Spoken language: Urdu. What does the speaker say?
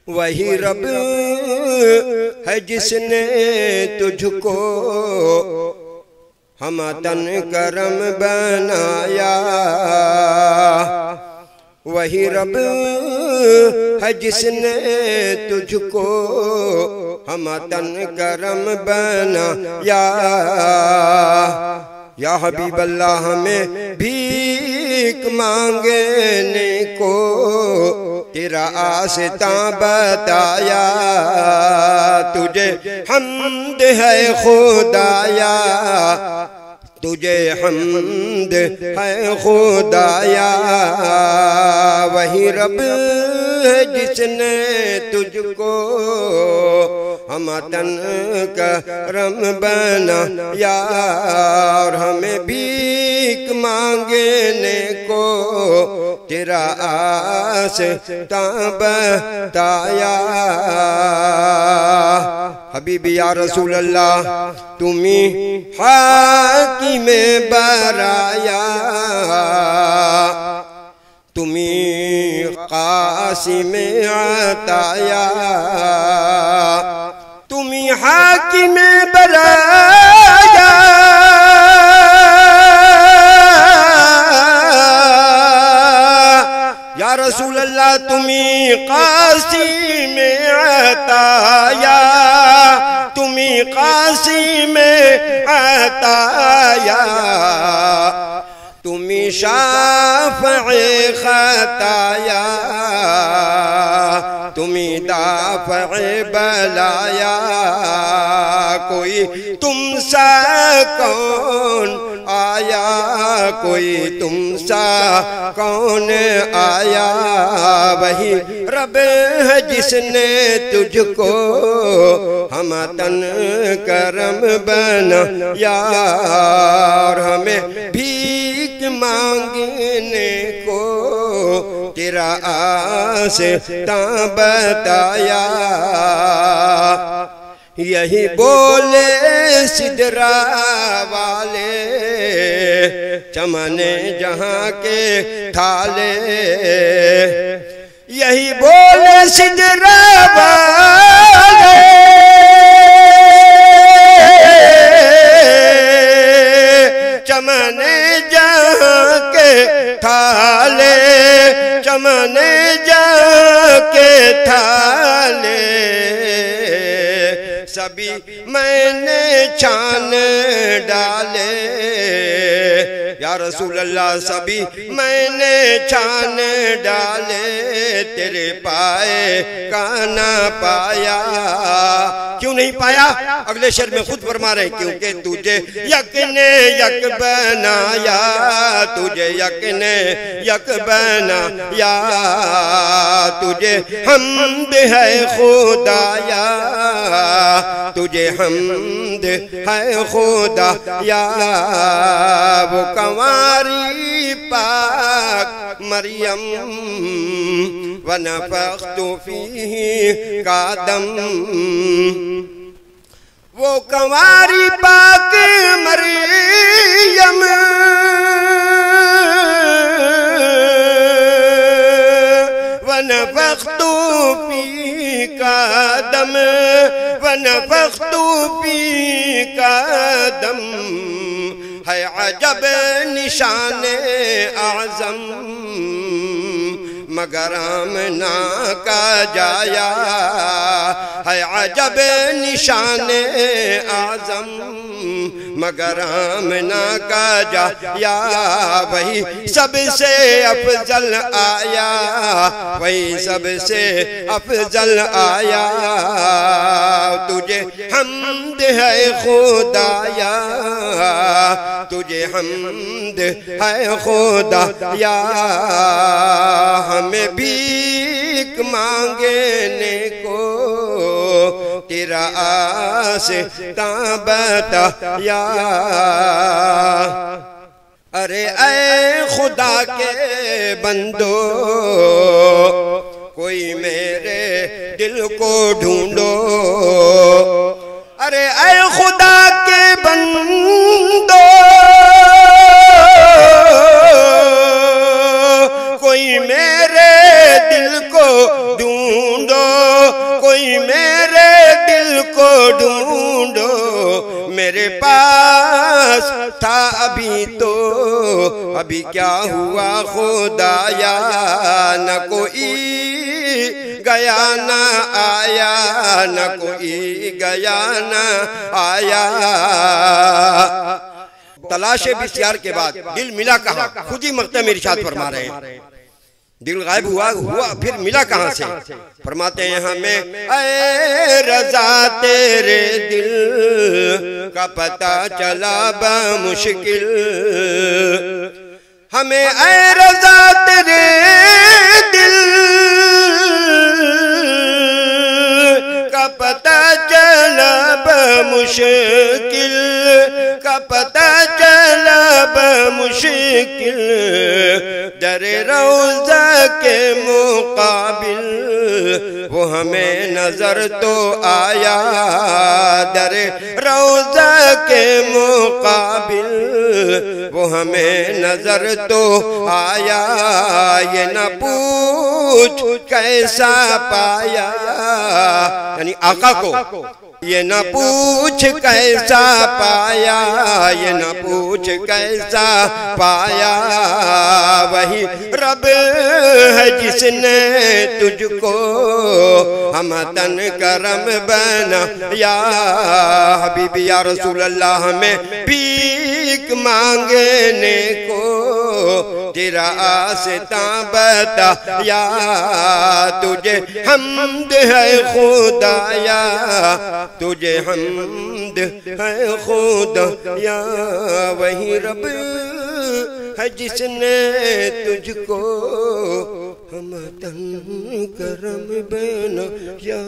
وہی رب ہے جس نے تجھ کو ہمتن کرم بنایا، وہی رب ہے جس نے تجھ کو ہمتن کرم بنایا۔ یا حبیب اللہ ہمیں بھیک مانگنے کو تیرا آستاں بتایا، تجھے حمد ہے خدایا، تجھے حمد ہے خدایا۔ وہی رب ہے جس نے تجھ کو ہمتن کرم بنایا، اور ہمیں بھیک مانگنے کو تیرا آستاں بتایا۔ حبیبی یا رسول اللہ تمہیں حاکم برایا، تمہیں قاسم عطایا، تمہیں حاکم برایا، یا رسول اللہ تمہیں قاسم عطایا، تمہیں قاسم عطایا، تمہیں شافع خطایا، تمہیں دافع بلایا۔ کوئی تم سا کون آیا، کوئی تم سا کون آیا، وہی رب ہے جس نے تجھ کو ہمتن کرم بنایا، اور ہمیں بھیک مانگنے کو تیرا آستاں بتایا۔ یہی بولے سدرا والے چمن جہاں کے تھالے، یہی بولے سدرا والے چمن جہاں کے تھالے، چمن جہاں کے تھالے، سبھی میں نے چھان ڈالے، یا رسول اللہ سبھی میں نے چھان ڈالے، تیرے پائے کا نہ پایا۔ کیوں نہیں پایا؟ اگلے شعر میں خود فرما رہے ہیں، کیونکہ تجھے یک نے یک بنایا، تجھے یک نے یک بنایا، تجھے حمد ہے خدایا، تجھے حمد ہے خدایا۔ وہ کنواری پاک مریم ونفخت فیہ کا دم، وہ کنواری پاک مریم ونفخت فیہ کا دم، ونفخت فیہ کا دم، ہے عجب نشان اعظم مگر آمنہ کا جایا، ہے عجب نشان اعظم مگر آمنہ کا جایا۔ وہی سب سے افضل آیا، وہی سب سے افضل آیا، تجھے حمد ہے خدایا، تجھے حمد ہے خدایا۔ ہمیں بھیک مانگنے کو تیرا آستاں بتایا۔ ارے اے خدا کے بندو کوئی میرے دل کو ڈھونڈو، ارے اے خدا کے بندو کوئی میرے دل کو ڈھونڈو، کوئی میرے دل کو ڈھونڈو، میرے پاس تھا ابھی تو ابھی کیا ہوا خدایا، نہ کوئی گیا نہ آیا، نہ کوئی گیا نہ آیا۔ تلاش بسیار کے بعد دل ملا کہاں، خود ہی مقطع میں ارشاد فرما رہے ہیں، دل غائب ہوا پھر ملا کہاں سے؟ فرماتے ہیں ہمیں اے رضا تیرے دل کا پتہ چلا بمشکل، ہمیں اے رضا تیرے دل کا پتہ چلا بمشکل، کا پتہ چلا بمشکل، در روضہ کے مقابل وہ ہمیں نظر تو آیا، در روضہ کے مقابل وہ ہمیں نظر تو آیا، یہ نہ پوچھ کیسا پایا، یعنی آقا کو یہ نہ پوچھ کیسا پایا، یہ نہ پوچھ کیسا پایا، وہی رب ہے جس نے تجھ کو ہمتن کرم بنا، یا حبیبی یا رسول اللہ ہمیں بھیک مانگنے کو تیرا آستاں بتا، یا تجھے حمد ہے خدایا، تجھے حمد ہے خدایا، وہی رب ہے جس نے تجھ کو ہمتن کرم بنا، یا